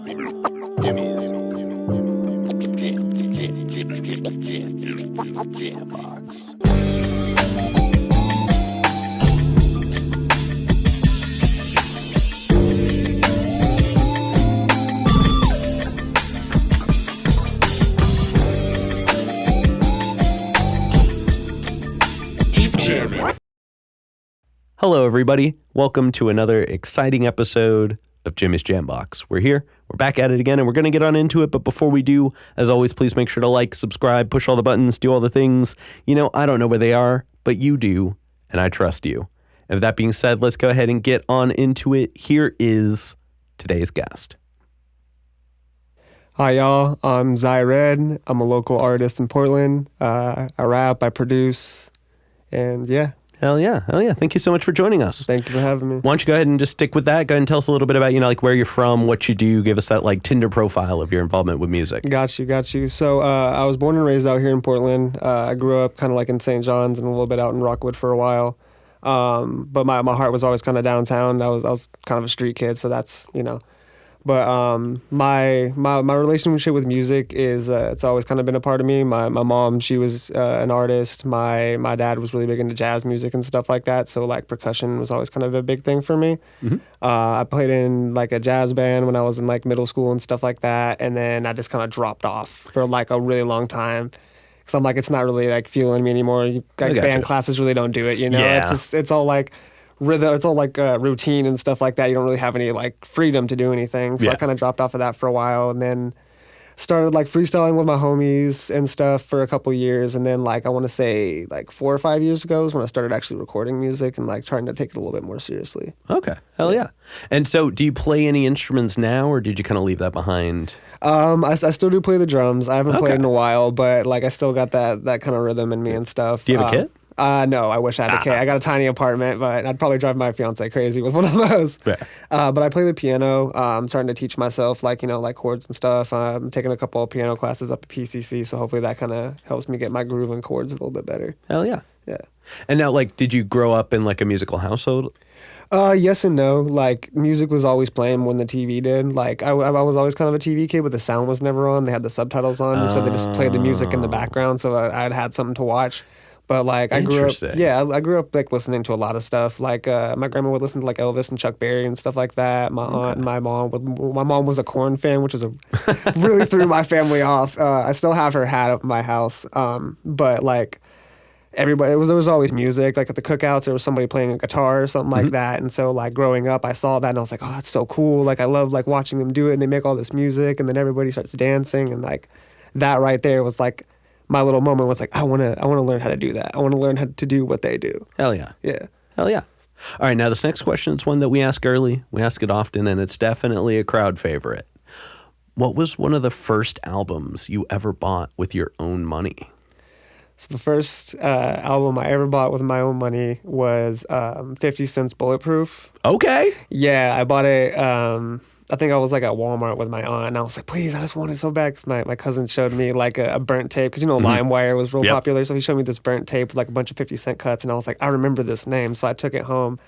Jimmy's Jam Box. Keep jamming. Hello, everybody. Welcome to another exciting episode of Jimmy's Jam Box. We're here. We're back at it again, and we're going to get on into it. But before we do, as always, please make sure to like, subscribe, push all the buttons, do all the things. You know, I don't know where they are, but you do, and I trust you. And with that being said, let's go ahead and get on into it. Here is today's guest. Hi, y'all. I'm Zai Redd. I'm a local artist in Portland. I rap, I produce, and yeah. Hell yeah. Hell yeah. Thank you so much for joining us. Thank you for having me. Why don't you go ahead and just stick with that? Go ahead and tell us a little bit about, like where you're from, what you do. Give us that like Tinder profile of your involvement with music. Got you. So I was born and raised out here in Portland. I grew up kind of like in St. John's and a little bit out in Rockwood for a while. But my heart was always kind of downtown. I was kind of a street kid, so that's, But my relationship with music is it's always kind of been a part of me. My mom, she was an artist. My dad was really big into jazz music and stuff like that. So like percussion was always kind of a big thing for me. Mm-hmm. I played in like a jazz band when I was in like middle school and stuff like that. And then I just kind of dropped off for like a really long time. Cause I'm like, it's not really like fueling me anymore. Like band classes really don't do it, Yeah. It's all like rhythm, it's all like routine and stuff like that. You don't really have any like freedom to do anything. So I kind of dropped off of that for a while and then started like freestyling with my homies and stuff for a couple of years. And then like I want to say like 4 or 5 years ago is when I started actually recording music and like trying to take it a little bit more seriously. Okay. Hell yeah. And so do you play any instruments now or did you kind of leave that behind? I still do play the drums. I haven't played in a while, but like I still got that kind of rhythm in me and stuff. Do you have a kit? No, I wish I had a kit. I got a tiny apartment, but I'd probably drive my fiance crazy with one of those. Yeah. But I play the piano. I'm starting to teach myself like chords and stuff. I'm taking a couple of piano classes up at PCC, so hopefully that kind of helps me get my groove and chords a little bit better. Hell yeah. Yeah. And now, like, did you grow up in like a musical household? Yes and no. Like, music was always playing when the TV did. Like, I was always kind of a TV kid, but the sound was never on. They had the subtitles on, so they just played the music in the background, so I'd had something to watch. But like I grew up, I grew up like listening to a lot of stuff. Like my grandma would listen to like Elvis and Chuck Berry and stuff like that. My aunt and my mom was a Korn fan, which was really threw my family off. I still have her hat up in my house, but like everybody, there was always music. Like at the cookouts, there was somebody playing a guitar or something like that. And so like growing up, I saw that and I was like, oh, that's so cool. Like I love like watching them do it, and they make all this music, and then everybody starts dancing, and like that right there was like. My little moment was like, I want to learn how to do that. I want to learn how to do what they do. Hell yeah. Yeah. Hell yeah. All right, now this next question is one that we ask early. We ask it often, and it's definitely a crowd favorite. What was one of the first albums you ever bought with your own money? So the first album I ever bought with my own money was 50 Cent's Bulletproof. Okay. Yeah, I bought it... I think I was like at Walmart with my aunt, and I was like, please, I just want it so bad. Because my cousin showed me like a burnt tape, because LimeWire was real popular. So he showed me this burnt tape with like a bunch of 50 Cent cuts, and I was like, I remember this name. So I took it home,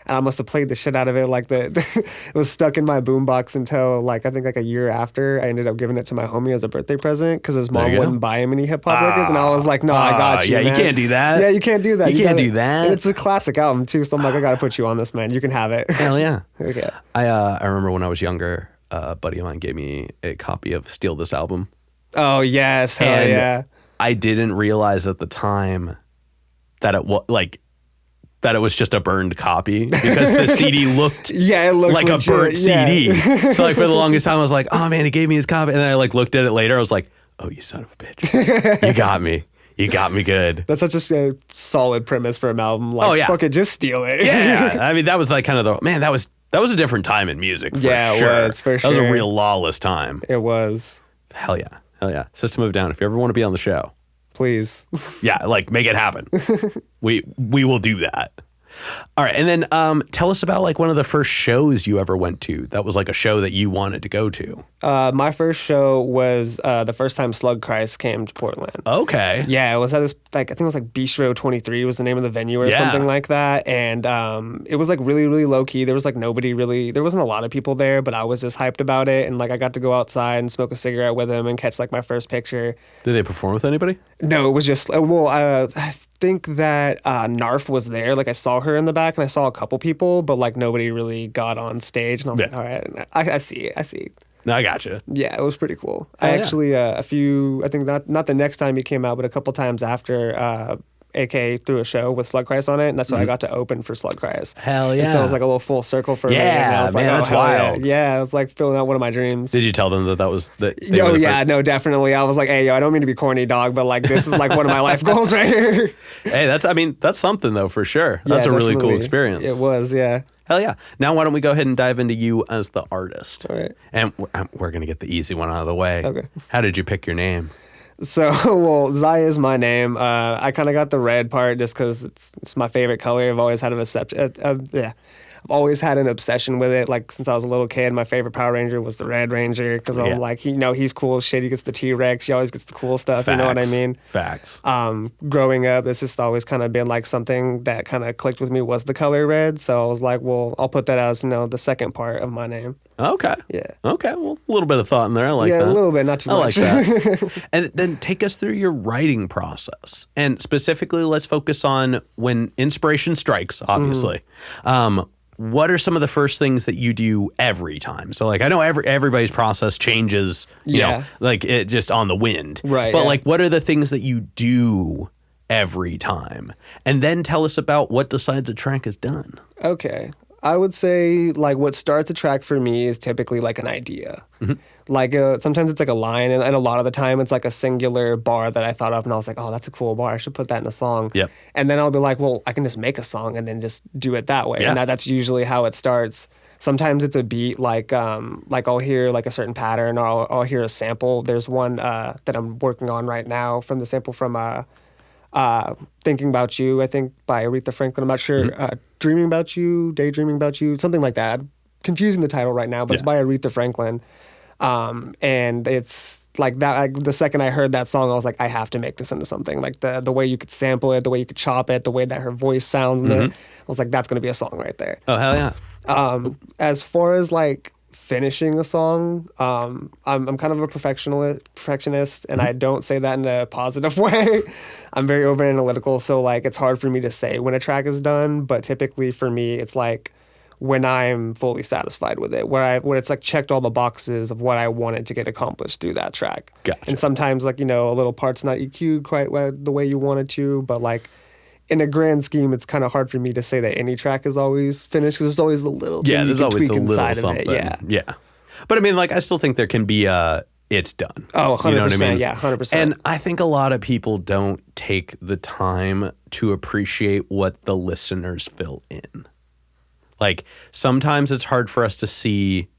and I must have played the shit out of it. Like it was stuck in my boombox until like I think like a year after. I ended up giving it to my homie as a birthday present because his mom wouldn't buy him any hip hop records, and I was like, no, I got you. Yeah, man. You can't do that. Yeah, you can't do that. You can't do that. And it's a classic album too, so I'm like, I got to put you on this, man. You can have it. Hell yeah. Okay. I remember when I was younger. A buddy of mine gave me a copy of Steal This Album. Oh, yes. Hell yeah. I didn't realize at the time that it was just a burned copy because the CD looked like legit. A burnt CD. So like for the longest time I was like, oh man, he gave me his copy. And then I like looked at it later. I was like, oh, you son of a bitch. You got me. You got me good. That's such a solid premise for an album. Like, fuck it, just steal it. Yeah. I mean, that was like kind of that was a different time in music, for sure. It was, for sure. That was a real lawless time. It was. Hell yeah. Hell yeah. System of a Down, if you ever want to be on the show. Please. Yeah, like, make it happen. We will do that. All right. And then tell us about like one of the first shows you ever went to that was like a show that you wanted to go to. My first show was the first time Slug Christ came to Portland. Okay. Yeah, it was at this, like, I think it was like Bistro 23 was the name of the venue or something like that. And it was like really, really low key. There was like nobody really, there wasn't a lot of people there, but I was just hyped about it. And like I got to go outside and smoke a cigarette with him and catch like my first picture. Did they perform with anybody? No, it was just, I think that Narf was there. Like I saw her in the back and I saw a couple people, but like nobody really got on stage. And I was like, all right, I see it. No, I gotcha. Yeah, it was pretty cool. I actually, I think not the next time he came out, but a couple times after, AK threw a show with Slug Christ on it, and that's why I got to open for Slug Christ. Hell yeah. And so it was like a little full circle for me. And I was man, like, that's hell wild. Yeah, it was like filling out one of my dreams. Did you tell them that was that? Oh yeah, no, definitely. I was like, hey, yo, I don't mean to be corny, dog, but like this is like one of my life goals right here. Hey, that's something though, for sure. That's a really cool experience. It was, yeah. Hell yeah. Now why don't we go ahead and dive into you as the artist? All right. And we're going to get the easy one out of the way. Okay. How did you pick your name? So, well, Zai is my name. I kind of got the red part just because it's my favorite color. I've always had I've always had an obsession with it. Like since I was a little kid, my favorite Power Ranger was the Red Ranger because I'm like, he's cool as shit. He gets the T-Rex. He always gets the cool stuff. Facts. You know what I mean? Facts. Growing up, it's just always kind of been like something that kind of clicked with me was the color red. So I was like, well, I'll put that as the second part of my name. Okay. Yeah. Okay. Well, a little bit of thought in there. I like that. Yeah, a little bit, not too much. I like that. And then take us through your writing process. And specifically, let's focus on when inspiration strikes, obviously. What are some of the first things that you do every time? So, like, I know everybody's process changes, you know, like it just on the wind. Right. But, like, what are the things that you do every time? And then tell us about what decides a track is done. Okay. I would say like what starts a track for me is typically like an idea. Like sometimes it's like a line, and a lot of the time it's like a singular bar that I thought of, and I was like, oh, that's a cool bar. I should put that in a song. Yep. And then I'll be like, well, I can just make a song and then just do it that way. Yeah. And that's usually how it starts. Sometimes it's a beat, like I'll hear like a certain pattern, or I'll hear a sample. There's one that I'm working on right now from the sample from Thinking About You, I think, by Aretha Franklin. I'm not sure. Dreaming About You, Daydreaming About You, something like that. I'm confusing the title right now, but it's by Aretha Franklin. And it's like that. Like, the second I heard that song, I was like, I have to make this into something. Like the way you could sample it, the way you could chop it, the way that her voice sounds. I was like, that's going to be a song right there. Oh, hell yeah. As far as like finishing a song, I'm kind of a perfectionist, and I don't say that in a positive way. I'm very over analytical, so like it's hard for me to say when a track is done. But typically for me, it's like when I'm fully satisfied with it, where it's like checked all the boxes of what I wanted to get accomplished through that track. Gotcha. And sometimes like a little part's not EQ'd quite the way you wanted to, but like in a grand scheme, it's kind of hard for me to say that any track is always finished because there's always the little thing you can tweak inside of it. Yeah. But I mean, like, I still think there can be it's done. Oh, 100%. You know what I mean? Yeah, 100%. And I think a lot of people don't take the time to appreciate what the listeners fill in. Like, sometimes it's hard for us to see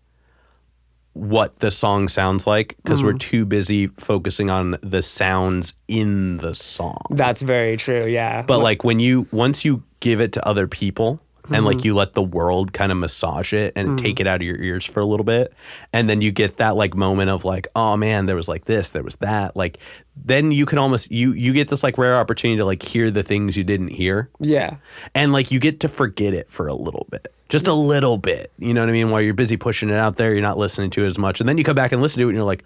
what the song sounds like because we're too busy focusing on the sounds in the song. That's very true, yeah. But like once you give it to other people and like you let the world kind of massage it and take it out of your ears for a little bit, and then you get that like moment of like, oh man, there was like this, there was that, like then you can almost you get this like rare opportunity to like hear the things you didn't hear. Yeah. And like you get to forget it for a little bit. Just a little bit, you know what I mean? While you're busy pushing it out there, you're not listening to it as much. And then you come back and listen to it and you're like,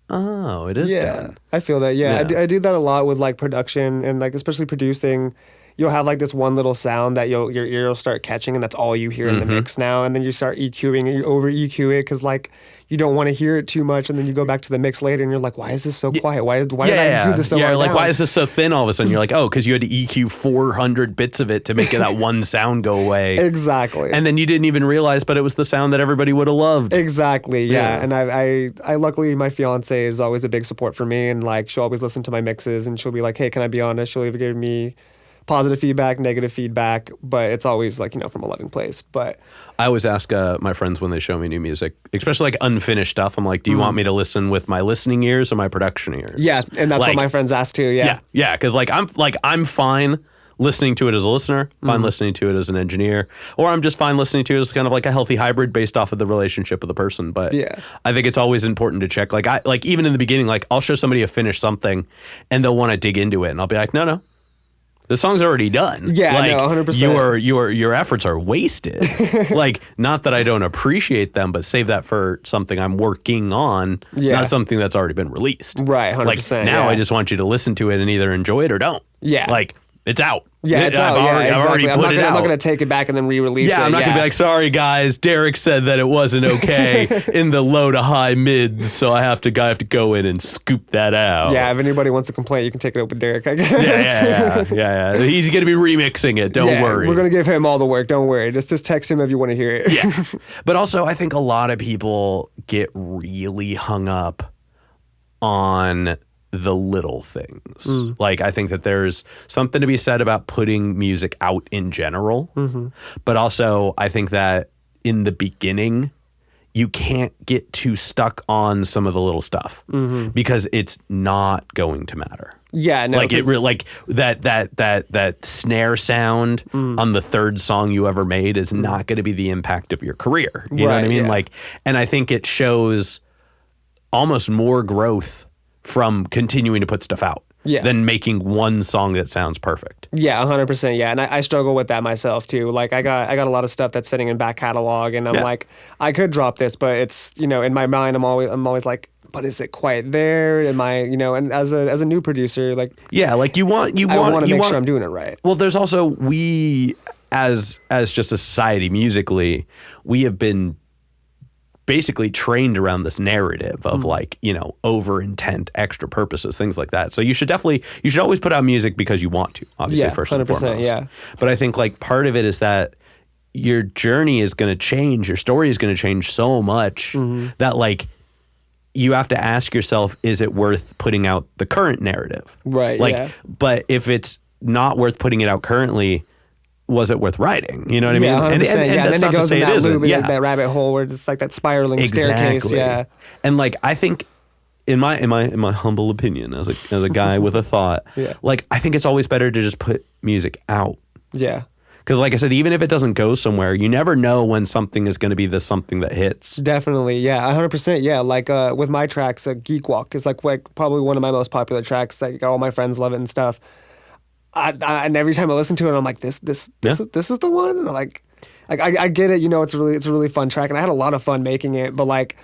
oh, it is done. I feel that. Yeah. I do that a lot with like production and like especially producing. You'll have like this one little sound that your ear will start catching, and that's all you hear in the mix now. And then you start EQing and you over EQ it because like you don't want to hear it too much. And then you go back to the mix later and you're like, why is this so quiet? Why did I hear this so loud? Like, why is this so thin all of a sudden? You're like, oh, because you had to EQ 400 bits of it to make it that one sound go away. Exactly. And then you didn't even realize, but it was the sound that everybody would have loved. Exactly. Yeah. And I luckily my fiance is always a big support for me, and like she'll always listen to my mixes and she'll be like, hey, can I be honest? She'll even give me positive feedback, negative feedback, but it's always like, from a loving place. But I always ask my friends when they show me new music, especially like unfinished stuff, I'm like, do you want me to listen with my listening ears or my production ears? Yeah, and that's what my friends ask too. Yeah. Yeah, because I'm fine listening to it as a listener, fine listening to it as an engineer, or I'm just fine listening to it as kind of like a healthy hybrid based off of the relationship of the person. But I think it's always important to check. Like even in the beginning, like I'll show somebody a finished something and they'll want to dig into it, and I'll be like, no. The song's already done. Yeah, like, no, 100%. Your efforts are wasted. Like, not that I don't appreciate them, but save that for something I'm working on, not something that's already been released. Right, 100%. Like, now I just want you to listen to it and either enjoy it or don't. Yeah. Like, it's out. Yeah, it's out. I've already put it out. I'm not going to take it back and then re-release it. Yeah, I'm not going to be like, sorry guys, Derek said that it wasn't okay in the low to high mids, so I have to go in and scoop that out. Yeah, if anybody wants to complain, you can take it up with Derek, I guess. Yeah. He's going to be remixing it. Don't worry. We're going to give him all the work. Don't worry. Just text him if you want to hear it. Yeah. But also, I think a lot of people get really hung up on the little things. Like, I think that there's something to be said about putting music out in general. But also, I think that in the beginning, you can't get too stuck on some of the little stuff because it's not going to matter. Yeah, no. Like that snare sound on the third song you ever made is not going to be the impact of your career. You know what I mean? Yeah. Like, and I think it shows almost more growth from continuing to put stuff out than making one song that sounds perfect. Yeah, 100%. Yeah, and I struggle with that myself too. Like I got a lot of stuff that's sitting in back catalog, and I'm like, I could drop this, but it's, you know, in my mind, I'm always like, but is it quite there? Am I, you know? And as a new producer, like, like I want to make sure I'm doing it right. Well, there's also we as just a society musically, we have been basically trained around this narrative of like, you know, over intent, extra purposes, things like that. So you should always put out music because you want to, obviously, first and foremost. Yeah. But I think like part of it is that your journey is going to change, your story is going to change so much that like you have to ask yourself, is it worth putting out the current narrative? Right. Like, but if it's not worth putting it out currently, was it worth writing? You know what I mean? 100%. And then it goes in that loop, yeah. that rabbit hole where it's like that spiraling staircase. Yeah. And like, I think in my humble opinion, as a guy with a thought, like I think it's always better to just put music out. Yeah. Because like I said, even if it doesn't go somewhere, you never know when something is going to be the something that hits. Definitely. Yeah. 100%. Yeah. Like with my tracks, Geek Walk is like probably one of my most popular tracks. Like all my friends love it and stuff. And every time I listen to it, I'm like, this is the one. And I'm like I get it. You know, it's a really fun track, and I had a lot of fun making it. But like,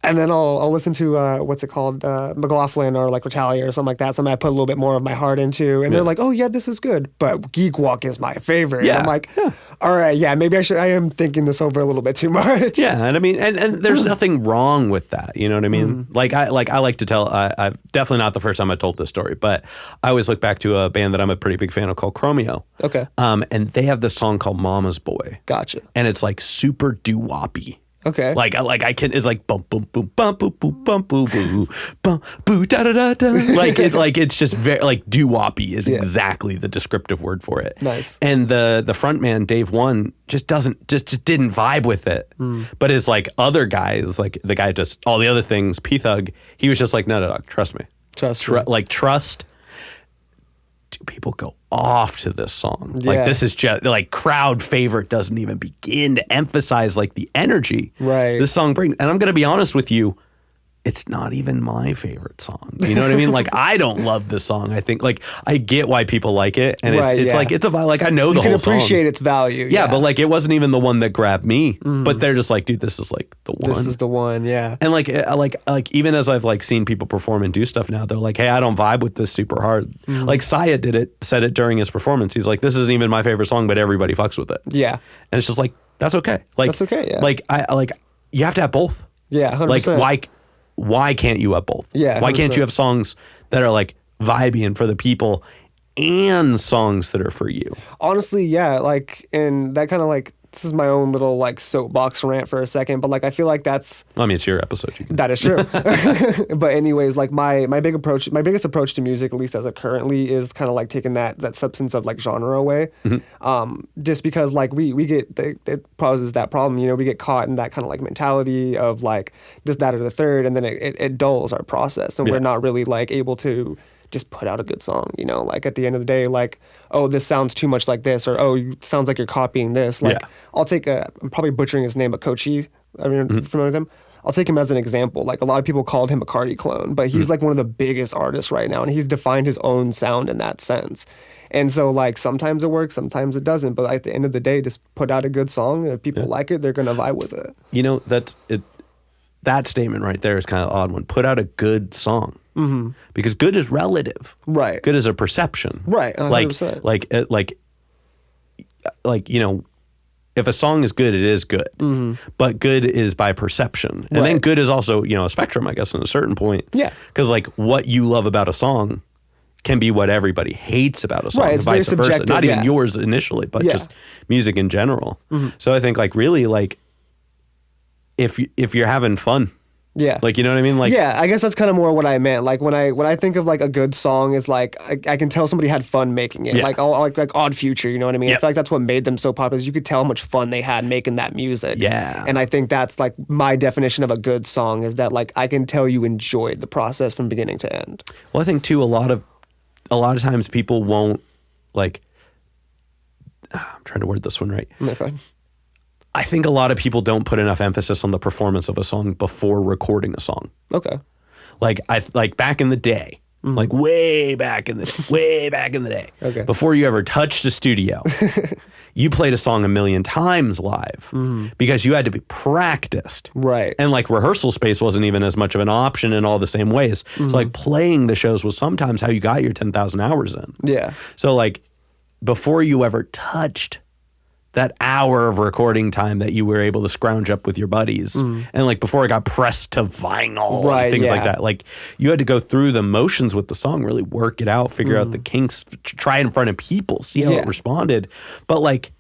and then I'll listen to what's it called, McLaughlin or like Retaliate or something like that. Something I put a little bit more of my heart into, and they're like, oh yeah, this is good. But Geek Walk is my favorite. Yeah. And I'm like, all right, yeah, maybe I am thinking this over a little bit too much. Yeah, and I mean, and there's nothing wrong with that. You know what I mean? Like I like to tell. I've definitely not the first time I told this story, but I always look back to a band that I'm a pretty big fan of called Chromeo. Okay. And they have this song called Mama's Boy. Gotcha. And it's like super doo-woppy. Okay. Like I can, it's like bum bum boom bum boo boo bum boo boo bum boo da da da da. Like it's just very like doo-woppy is exactly the descriptive word for it. Nice. And the front man Dave One just didn't vibe with it. But his like other guys, like the guy just all the other things, P-Thug, he was just like, no, trust me. Trust. Do people go off to this song? Yeah. Like this is just like crowd favorite doesn't even begin to emphasize like the energy this song brings. And I'm gonna be honest with you, it's not even my favorite song. You know what I mean? Like I don't love this song. I think like I get why people like it, and it's like it's a like I know the whole song. You can appreciate its value. Yeah, but like it wasn't even the one that grabbed me. But they're just like, dude, this is like the one. This is the one. Yeah. And like even as I've like seen people perform and do stuff now, they're like, hey, I don't vibe with this super hard. Like Saya said it during his performance. He's like, this isn't even my favorite song, but everybody fucks with it. Yeah. And it's just like that's okay. Like that's okay. Yeah. Like you have to have both. Yeah. 100%. Like why can't you have both? Yeah. 100%. Why can't you have songs that are like vibey and for the people and songs that are for you? Honestly, yeah. Like, and that kind of like, this is my own little like soapbox rant for a second, but like I feel like that's. I mean, it's your episode. That is true. But anyways, like my biggest approach to music, at least as it currently, is kind of like taking that substance of like genre away. Just because like we get it poses that problem. You know, we get caught in that kind of like mentality of like this, that, or the third, and then it dulls our process, and we're not really like able to just put out a good song, you know, like at the end of the day, like, oh, this sounds too much like this, or oh, it sounds like you're copying this. Like, I'll take I'm probably butchering his name, but Kochi, I mean, familiar with him? I'll take him as an example. Like, a lot of people called him a Cardi clone, but he's like one of the biggest artists right now, and he's defined his own sound in that sense. And so, like, sometimes it works, sometimes it doesn't, but at the end of the day, just put out a good song, and if people like it, they're going to vibe with it. You know, that statement right there is kind of an odd one. Put out a good song. Because good is relative. Right. Good is a perception. Right, 100%. Like, you know, if a song is good, it is good. But good is by perception. And then good is also, you know, a spectrum, I guess, at a certain point. Yeah. Because, like, what you love about a song can be what everybody hates about a song, Right, and it's very vice versa. subjective, Not even yours initially, but just music in general. So I think, like, really, like, if you're having fun, like, you know what I mean? Like, I guess that's kind of more what I meant. Like, when I think of like a good song, is like I can tell somebody had fun making it. Like, like Odd Future, you know what I mean? I feel like that's what made them so popular. Is you could tell how much fun they had making that music. And I think that's like my definition of a good song, is that like I can tell you enjoyed the process from beginning to end. Well, I think too, a lot of times people won't, like, I'm trying to word this one right. No, fine. I think a lot of people don't put enough emphasis on the performance of a song before recording a song. Okay. Like, back in the day, like way back in the day, Okay. before you ever touched a studio, you played a song 1,000,000 times live because you had to be practiced. Right. And like rehearsal space wasn't even as much of an option in all the same ways. So like playing the shows was sometimes how you got your 10,000 hours in. Yeah. So like before you ever touched that hour of recording time that you were able to scrounge up with your buddies, and like before it got pressed to vinyl and things like that, like you had to go through the motions with the song, really work it out, figure out the kinks, try it in front of people, see how it responded. But like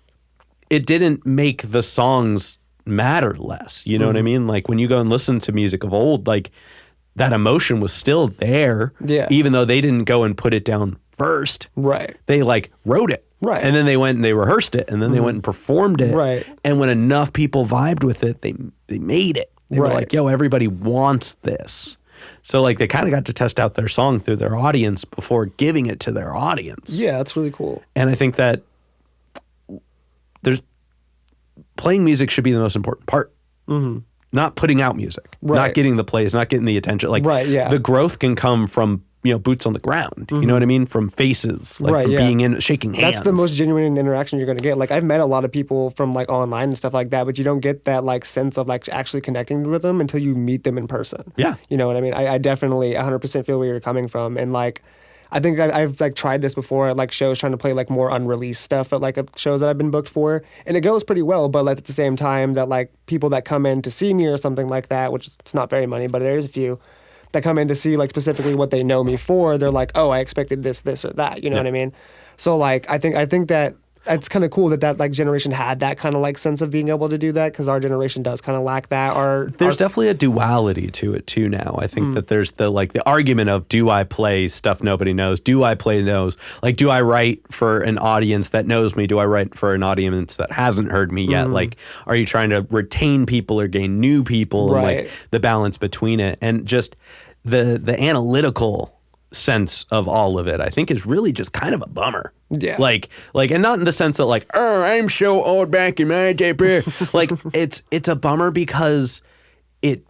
it didn't make the songs matter less, you know what I mean? Like when you go and listen to music of old, like that emotion was still there, even though they didn't go and put it down first. Right. They like wrote it. Right. And then they went and they rehearsed it, and then they went and performed it. Right. And when enough people vibed with it, they made it. They were like, yo, everybody wants this. So like they kind of got to test out their song through their audience before giving it to their audience. Yeah, that's really cool. And I think that playing music should be the most important part. Not putting out music, not getting the plays, not getting the attention. Like the growth can come from, you know, boots on the ground. You know what I mean? From faces, like from being in, shaking hands. That's the most genuine interaction you're going to get. Like I've met a lot of people from like online and stuff like that, but you don't get that like sense of like actually connecting with them until you meet them in person. Yeah. You know what I mean? I definitely 100% feel where you're coming from. And like, I think I've like tried this before at like shows, trying to play like more unreleased stuff at like shows that I've been booked for, and it goes pretty well. But like at the same time, that like people that come in to see me or something like that, which it's not very many, but there's a few that come in to see like specifically what they know me for. They're like, oh, I expected this or that. You know what I mean? So like I think that it's kind of cool that like generation had that kind of like sense of being able to do that, because our generation does kind of lack that. There's definitely a duality to it too now. I think that there's the argument of, do I play stuff nobody knows? Do I play those? Like, do I write for an audience that knows me? Do I write for an audience that hasn't heard me yet? Like, are you trying to retain people or gain new people? And like the balance between it, and just the analytical sense of all of it, I think is really just kind of a bummer. Yeah. Like, and not in the sense that like, oh, I'm so old back in my day. Like, it's a bummer because it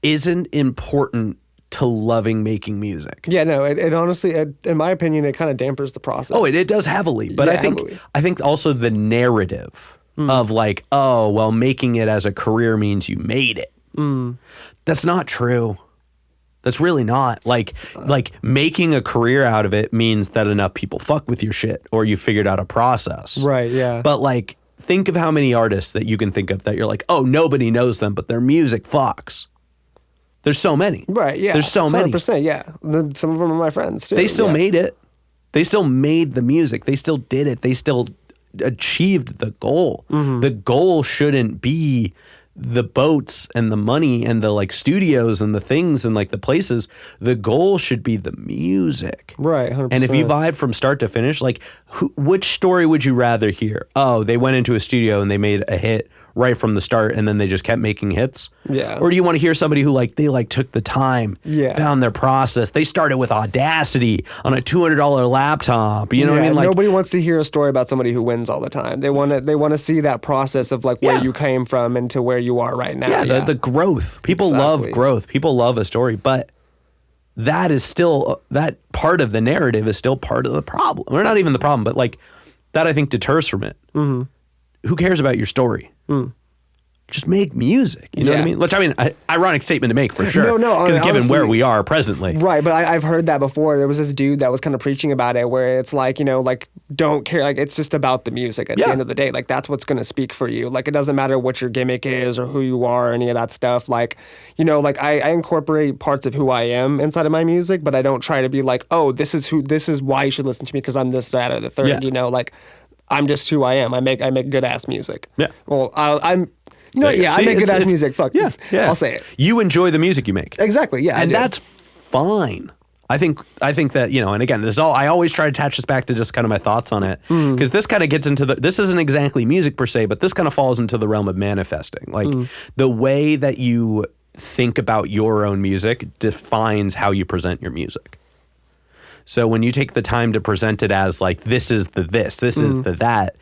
isn't important to loving making music. Yeah, no, it honestly, in my opinion, it kind of dampers the process. Oh, it does heavily. But I think also the narrative of like, oh, well, making it as a career means you made it. That's not true. That's really not. Like making a career out of it means that enough people fuck with your shit, or you figured out a process. Right, yeah. But like, think of how many artists that you can think of that you're like, oh, nobody knows them, but their music fucks. There's so many. Right, yeah. There's so many. 100%, yeah. Some of them are my friends, too. They still made it. They still made the music. They still did it. They still achieved the goal. The goal shouldn't be the boats and the money and the like studios and the things and like the places. The goal should be the music. Right, 100%. And if you vibe from start to finish, like which story would you rather hear? Oh, they went into a studio and they made a hit, right from the start and then they just kept making hits? Yeah. Or do you want to hear somebody who like they like took the time, Yeah. found their process? They started with Audacity on a $200 laptop. You know what I mean? Like nobody wants to hear a story about somebody who wins all the time. They want to see that process of like where you came from and to where you are right now. the growth. People love growth. People love a story, but that is still, that part of the narrative is still part of the problem. Or not even the problem, but like that I think deters from it. Mm-hmm. Who cares about your story? Just make music. You know what I mean? Which I mean, ironic statement to make for sure. No. Because given where we are presently. Right, but I've heard that before. There was this dude that was kind of preaching about it where it's like, you know, like don't care. Like it's just about the music at the end of the day. Like that's what's going to speak for you. Like it doesn't matter what your gimmick is or who you are or any of that stuff. Like, you know, like I incorporate parts of who I am inside of my music, but I don't try to be like, oh, this is why you should listen to me because I'm this, that, or the third. Yeah. You know, like I'm just who I am. I make good ass music. Yeah. Well, I'm. You know, See, I make good ass music. Fuck yeah. I'll say it. You enjoy the music you make. Exactly. Yeah, and that's fine. I think that, you know, and again, this is all, I always try to attach this back to just kind of my thoughts on it. Because this kind of gets into this isn't exactly music per se, but this kind of falls into the realm of manifesting. Like the way that you think about your own music defines how you present your music. So when you take the time to present it as like, this is the this is the that,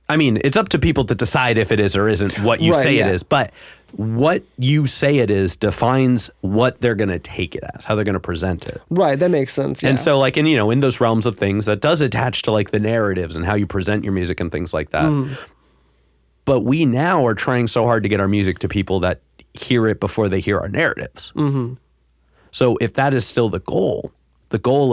I mean, it's up to people to decide if it is or isn't what you say it is, but what you say it is defines what they're going to take it as, how they're going to present it. Right, that makes sense. Yeah. And so like, in, you know, in those realms of things that does attach to like the narratives and how you present your music and things like that. But we now are trying so hard to get our music to people that hear it before they hear our narratives. So if that is still the goal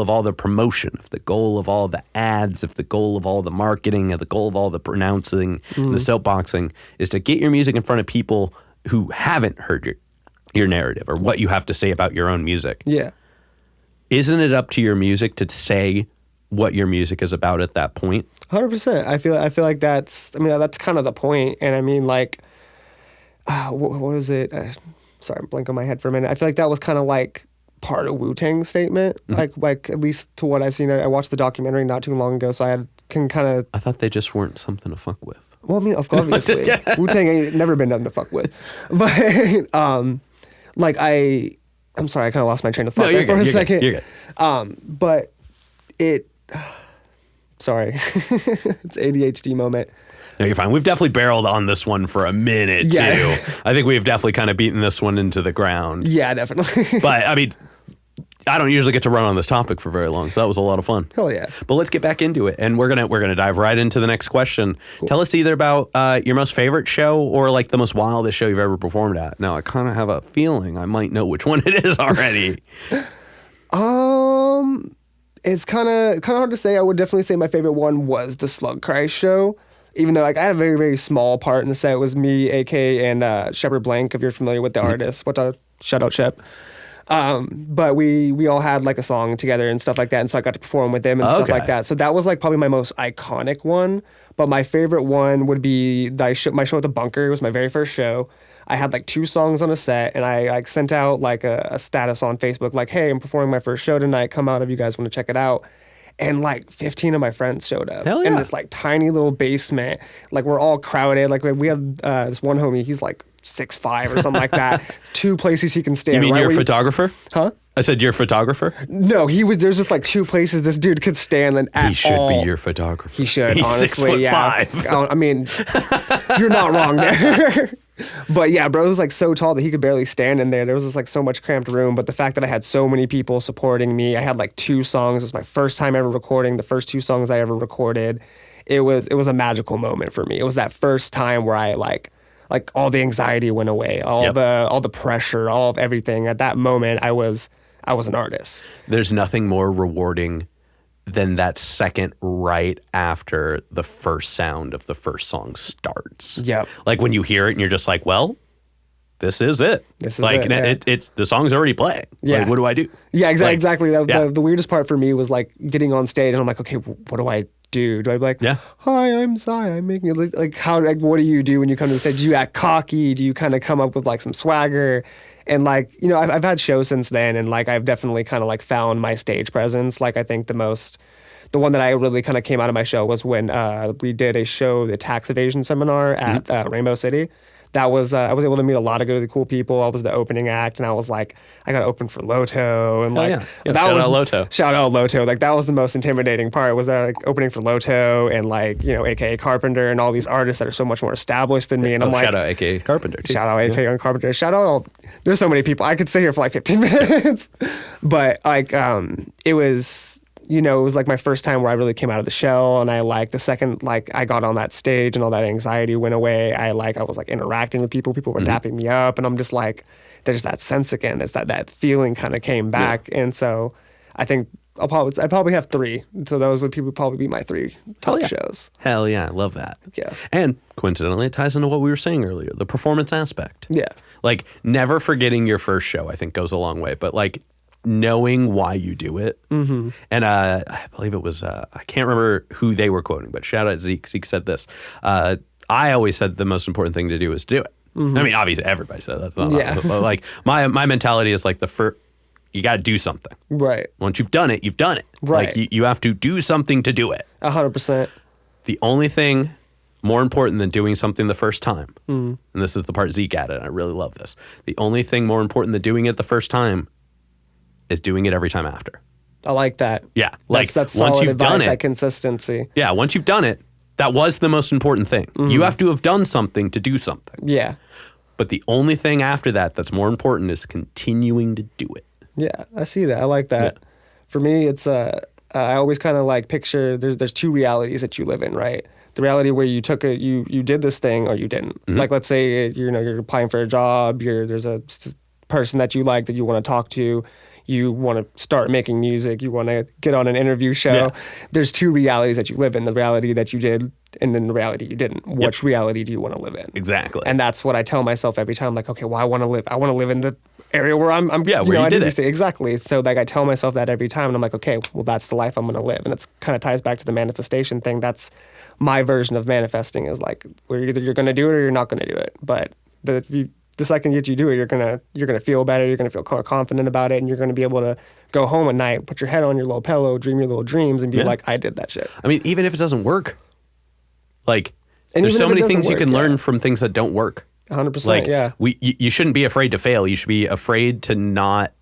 of all the promotion, if the goal of all the ads, if the goal of all the marketing, if the goal of all the pronouncing, the soapboxing is to get your music in front of people who haven't heard your narrative or what you have to say about your own music. Yeah. Isn't it up to your music to say what your music is about at that point? 100%. I feel like that's kind of the point. And I mean, like, what was it? Sorry, I'm blanking on my head for a minute. I feel like that was kind of like part of Wu-Tang's statement, like at least to what I've seen. I watched the documentary not too long ago, so can kind of. I thought they just weren't something to fuck with. Well, I mean, obviously, Wu-Tang ain't never been nothing to fuck with, but like I'm sorry, I kind of lost my train of thought there for a second. You're good. But it. Sorry, it's ADHD moment. No, you're fine. We've definitely barreled on this one for a minute, too. I think we've definitely kind of beaten this one into the ground. Yeah, definitely. But, I mean, I don't usually get to run on this topic for very long, so that was a lot of fun. Hell yeah. But let's get back into it, and we're gonna dive right into the next question. Cool. Tell us either about your most favorite show or, like, the most wildest show you've ever performed at. Now, I kind of have a feeling I might know which one it is already. It's kind of hard to say. I would definitely say my favorite one was the Slug Cry show. Even though like I had a very, very small part in the set. It was me, AK, and Shepard Blank, if you're familiar with the artist. Shout out Shep. But we all had like a song together and stuff like that. And so I got to perform with them and stuff like that. So that was like probably my most iconic one. But my favorite one would be my show at the Bunker. It was my very first show. I had like 2 songs on a set, and I like sent out like a status on Facebook like, hey, I'm performing my first show tonight. Come out if you guys want to check it out. And like 15 of my friends showed up in this like tiny little basement. Like we're all crowded. Like we have this one homie, he's like 6'5" or something like that. 2 places he can stand. You mean you're a photographer? Huh? I said you're a photographer? No, there's just like 2 places this dude could stand and he should be your photographer. He should, He's honestly. 6'5". I mean, you're not wrong there. But yeah, bro was like so tall that he could barely stand in there. There was just like so much cramped room. But the fact that I had so many people supporting me, I had like 2 songs. It was my first time ever recording, the first 2 songs I ever recorded. It was a magical moment for me. It was that first time where I like all the anxiety went away, all the pressure, all of everything. At that moment, I was an artist. There's nothing more rewarding than that second right after the first sound of the first song starts. Yep. Like when you hear it and you're just like, well, this is it. This is like, it. It's the song's already playing. Yeah. Like, what do I do? Yeah, exactly. Like, the weirdest part for me was like getting on stage and I'm like, okay, what do I do? Do I be like, hi, I'm Zai, I'm making it like what do you do when you come to the stage? Do you act cocky? Do you kind of come up with like some swagger? And like, you know, I've had shows since then, and like I've definitely kind of like found my stage presence. Like I think the most the one that I really kind of came out of my shell was when we did a show, the tax evasion seminar at Rainbow City. That was I was able to meet a lot of really cool people. I was the opening act, and I was like, I got to open for Loto, and Yeah, that shout was out Loto. Shout out Loto. Like that was the most intimidating part, was like opening for Loto and like, you know, AKA Carpenter and all these artists that are so much more established than me. And I'm like, shout out AKA Carpenter. Too. Shout out AKA Carpenter. Shout out there's so many people. I could sit here for like 15 minutes. But like it was, you know, it was like my first time where I really came out of the shell, and I like the second like I got on that stage and all that anxiety went away. I was like interacting with people. People were dapping me up, and I'm just like, there's that sense again. There's that feeling kind of came back, and so I think I probably have 3. So those would probably be my 3 top shows. Hell yeah, I love that. Yeah, and coincidentally, it ties into what we were saying earlier, the performance aspect. Yeah, like never forgetting your first show, I think goes a long way. But like, knowing why you do it. Mm-hmm. And I believe it was, I can't remember who they were quoting, but shout out Zeke. Zeke said this. I always said the most important thing to do is to do it. Mm-hmm. I mean, obviously everybody said that. But like my mentality is like you got to do something. Right. Once you've done it, you've done it. Right. Like you have to do something to do it. 100%. The only thing more important than doing something the first time, and this is the part Zeke added, and I really love this. The only thing more important than doing it the first time is doing it every time after. I like that. Yeah. Like that's once solid you've advice, done it, that consistency. Yeah. Once you've done it, that was the most important thing. You have to have done something to do something. Yeah. But the only thing after that that's more important is continuing to do it. Yeah. I see that. I like that. Yeah. For me, it's I always kind of like picture there's 2 realities that you live in, right? The reality where you took you did this thing or you didn't. Like let's say you're applying for a job, there's a person that you like that you want to talk to. You want to start making music, you want to get on an interview show. Yeah. There's 2 realities that you live in, the reality that you did and then the reality you didn't. Which reality do you want to live in? Exactly. And that's what I tell myself every time. Like, okay, well, I want to live in the area where I'm where you did it. Exactly. So like I tell myself that every time, and I'm like, okay, well, that's the life I'm going to live. And it's kind of ties back to the manifestation thing. That's my version of manifesting, is like, where either you're going to do it or you're not going to do it. But the second that you do it, you're gonna feel better. You're gonna feel confident about it, and you're gonna be able to go home at night, put your head on your little pillow, dream your little dreams, and be like, I did that shit. I mean, even if it doesn't work, like there's so many things you can learn from things that don't work. 100%. Like, yeah. You shouldn't be afraid to fail. You should be afraid to not.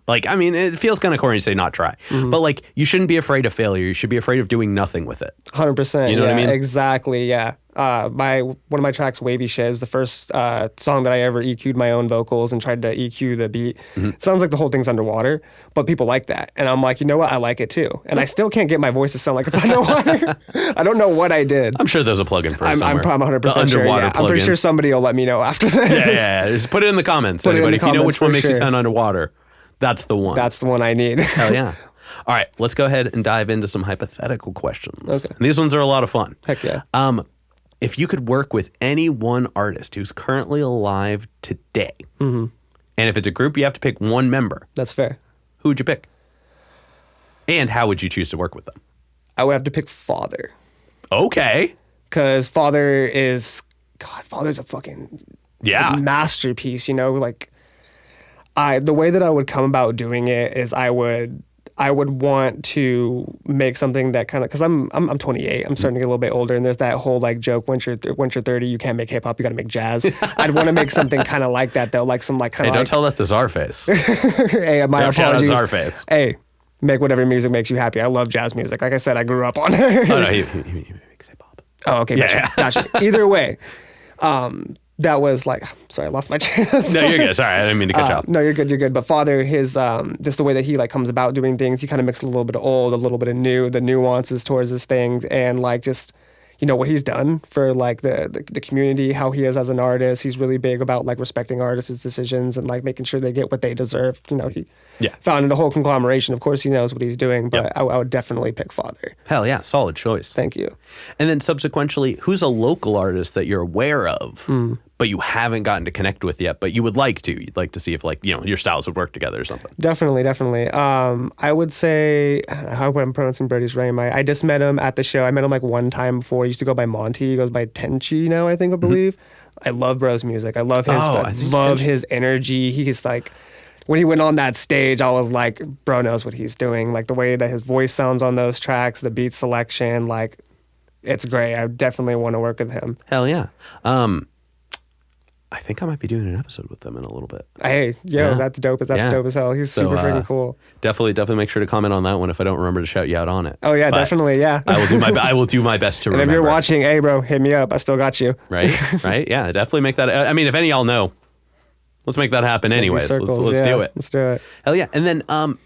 I mean, it feels kind of corny to say not try, but like you shouldn't be afraid of failure. You should be afraid of doing nothing with it. 100%. You know what I mean? Exactly. Yeah. One of my tracks, Wavy Shit, is the first song that I ever EQ'd my own vocals and tried to EQ the beat. It sounds like the whole thing's underwater, but people like that, and I'm like, you know what? I like it too, and I still can't get my voice to sound like it's underwater. I don't know what I did. I'm sure there's a plugin for it somewhere. I'm 100% sure. Yeah. I'm pretty sure somebody will let me know after this. Yeah. Just put it in the comments. Anybody, if you know which one makes you sound underwater. That's the one. That's the one I need. Hell yeah. All right, let's go ahead and dive into some hypothetical questions. Okay. And these ones are a lot of fun. Heck yeah. If you could work with any one artist who's currently alive today, and if it's a group, you have to pick one member. That's fair. Who would you pick? And how would you choose to work with them? I would have to pick Father. Okay. Because Father's a fucking a masterpiece, like... the way that I would come about doing it is I would want to make something that kind of, because I'm 28, I'm starting to get a little bit older, and there's that whole like joke, once you're 30, you can't make hip hop, you got to make jazz. I'd want to make something kind of like that though, like some like kind of. Hey, don't tell that to Czarface. Hey, my apologies. Shout out Czarface. Hey, make whatever music makes you happy. I love jazz music. Like I said, I grew up on it. Oh no, he makes hip hop. Oh, okay, gotcha. Either way. That was like, sorry, I lost my train. No, you're good. Sorry, I didn't mean to cut you off. No, you're good. But Father, his just the way that he like comes about doing things, he kind of mixes a little bit of old, a little bit of new, the nuances towards his things, and like just what he's done for like the community, how he is as an artist. He's really big about like respecting artists' decisions and like making sure they get what they deserve. He founded a whole conglomeration. Of course, he knows what he's doing, but I would definitely pick Father. Hell yeah, solid choice. Thank you. And then subsequently, who's a local artist that you're aware of, but you haven't gotten to connect with yet, but you would like to? You'd like to see if like, your styles would work together or something. Definitely. I would say, I hope I'm pronouncing Brody's right. I just met him at the show. I met him like one time before. He used to go by Monty. He goes by Tenchi now, I believe. I love Bro's music. I love his his energy. He's like when he went on that stage, I was like, bro knows what he's doing. Like the way that his voice sounds on those tracks, the beat selection, like it's great. I definitely want to work with him. Hell yeah. I think I might be doing an episode with them in a little bit. Hey, yo, Yeah. that's dope. That's dope as hell. He's super freaking cool. Definitely make sure to comment on that one if I don't remember to shout you out on it. Oh yeah, But definitely, yeah. I will do my best to And remember. if you're watching, hey bro, hit me up. I still got you. Right? Right? Yeah, definitely make that. I mean, if any of y'all know, let's make that happen anyways. Let's do it. Let's do it. Hell yeah. And then for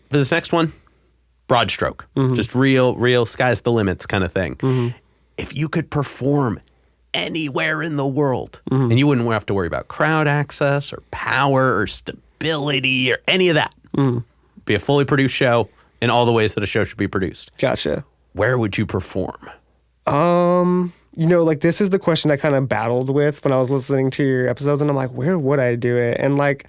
this next one, broad stroke. Just real sky's the limits kind of thing. If you could perform anywhere in the world and you wouldn't have to worry about crowd access or power or stability or any of that. Be a fully produced show in all the ways that a show should be produced. Gotcha. Where would you perform? You know, like this is the question I kind of battled with when I was listening to your episodes, and I'm like, where would I do it? And like,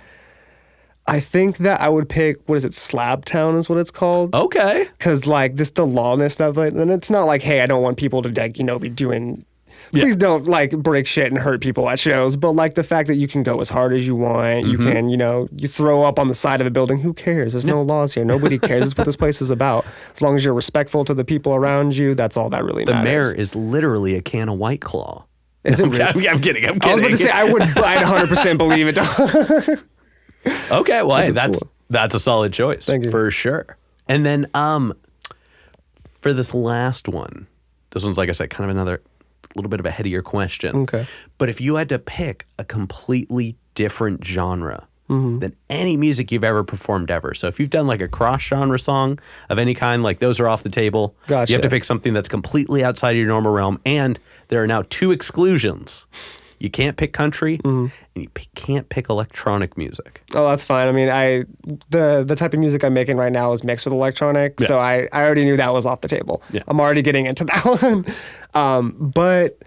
I think that I would pick, what is it, Slab Town is what it's called. Okay. Because like this, the lawness of it, and it's not like, hey, I don't want people to like, be doing. Please don't like break shit and hurt people at shows, but like the fact that you can go as hard as you want, you can, you throw up on the side of a building. Who cares? There's no laws here. Nobody cares. That's what this place is about. As long as you're respectful to the people around you, that's all that really matters. The mayor is literally a can of White Claw. Is it really? I'm kidding. I was about to say I'd 100% believe it. Okay, well, hey, that's cool. that's a solid choice. Thank you. For sure. And then for this last one, this one's, like I said, kind of another little bit of a headier question. Okay. But if you had to pick a completely different genre than any music you've ever performed ever. So if you've done like a cross-genre song of any kind, like those are off the table. Gotcha. You have to pick something that's completely outside of your normal realm. And there are now 2 exclusions. You can't pick country, and you can't pick electronic music. Oh, that's fine. I mean, the type of music I'm making right now is mixed with electronic, so I already knew that was off the table. Yeah. I'm already getting into that one. But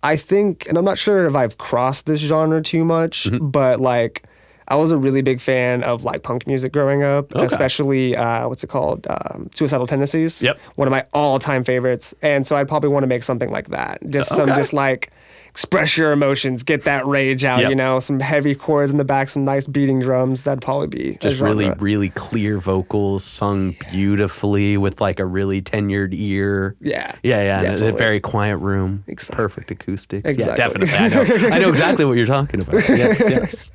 I think, and I'm not sure if I've crossed this genre too much, but like I was a really big fan of like punk music growing up, especially what's it called? Suicidal Tendencies. Yep. One of my all-time favorites. And so I'd probably want to make something like that. Just just like express your emotions, get that rage out, some heavy chords in the back, some nice beating drums. That'd probably be just really clear vocals sung beautifully with like a really tenured ear. Yeah. Yeah. And a very quiet room. Exactly. Perfect acoustics. Exactly. Yeah, definitely. I know exactly what you're talking about. Yes.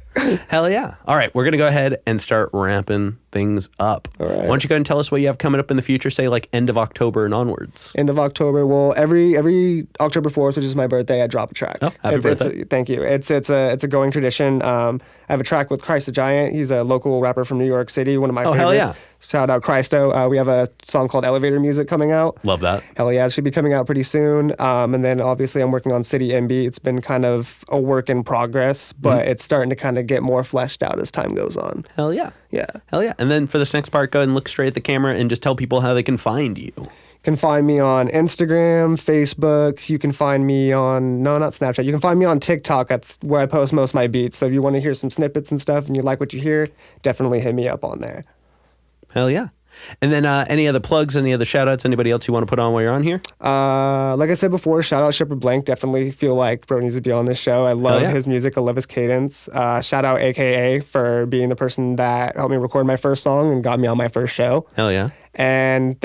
Hell yeah. All right, we're going to go ahead and start ramping things up. All right. Why don't you go ahead and tell us what you have coming up in the future, say like end of October and onwards. End of October. Well, every October 4th, which is my birthday, I drop a track. Oh, happy birthday. Thank you. It's a going tradition. I have a track with Christ the Giant. He's a local rapper from New York City, one of my favorites. Hell yeah. Shout out Christo. We have a song called Elevator Music coming out. Love that. Hell yeah, it should be coming out pretty soon. And then obviously I'm working on City MB. It's been kind of a work in progress, but it's starting to kind of get more fleshed out as time goes on. Hell yeah. Yeah. Hell yeah. And then for this next part, go ahead and look straight at the camera and just tell people how they can find you. You can find me on Instagram, Facebook. You can find me on, no, not Snapchat. You can find me on TikTok. That's where I post most of my beats. So if you want to hear some snippets and stuff and you like what you hear, definitely hit me up on there. Hell yeah. And then any other plugs, any other shout outs, anybody else you want to put on while you're on here? Like I said before, shout out Shepherd Blank. Definitely feel like bro needs to be on this show. I love his music. I love his cadence. Shout out AKA for being the person that helped me record my first song and got me on my first show. Hell yeah. And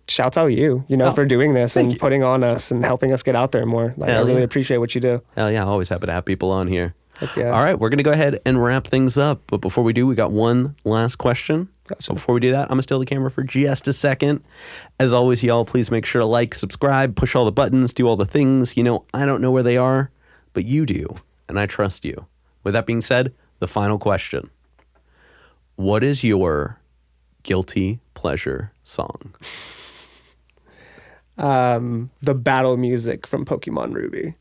shouts out you for doing this and putting on us and helping us get out there more. Like I really appreciate what you do. Hell yeah. Always happy to have people on here. Heck yeah. All right, we're going to go ahead and wrap things up. But before we do, we got one last question. Gotcha. But before we do that, I'm going to steal the camera for just a second. As always, y'all, please make sure to like, subscribe, push all the buttons, do all the things. I don't know where they are, but you do, and I trust you. With that being said, the final question. What is your guilty pleasure song? The battle music from Pokemon Ruby.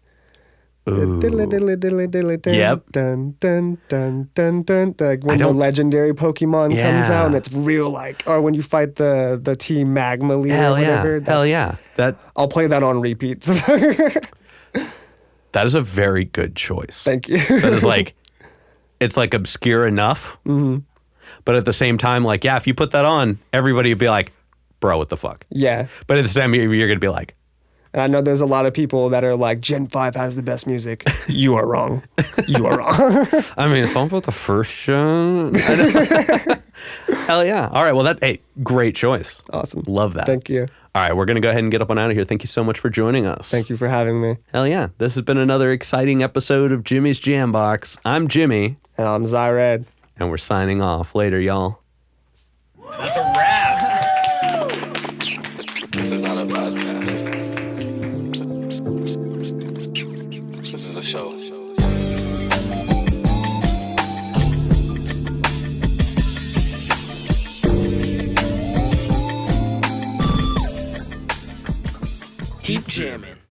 Ooh. Yep. Dun, dun, dun, dun, dun. Like when the legendary Pokemon comes out and it's real or when you fight the Team Magma Leader or whatever. Hell yeah. I'll play that on repeats. That is a very good choice. Thank you. That is it's obscure enough. Mm-hmm. But at the same time, if you put that on, everybody would be like, bro, what the fuck? Yeah. But at the same time, you're going to be like, And I know there's a lot of people that are like, Gen 5 has the best music. You are wrong. You are wrong. I mean, it's all about the first gen. Hell yeah. All right. Well, great choice. Awesome. Love that. Thank you. All right. We're going to go ahead and get up on out of here. Thank you so much for joining us. Thank you for having me. Hell yeah. This has been another exciting episode of Jimmy's Jambox. I'm Jimmy. And I'm Zai Redd. And we're signing off. Later, y'all. That's a wrap. This is not a podcast. This is a show. Keep jamming.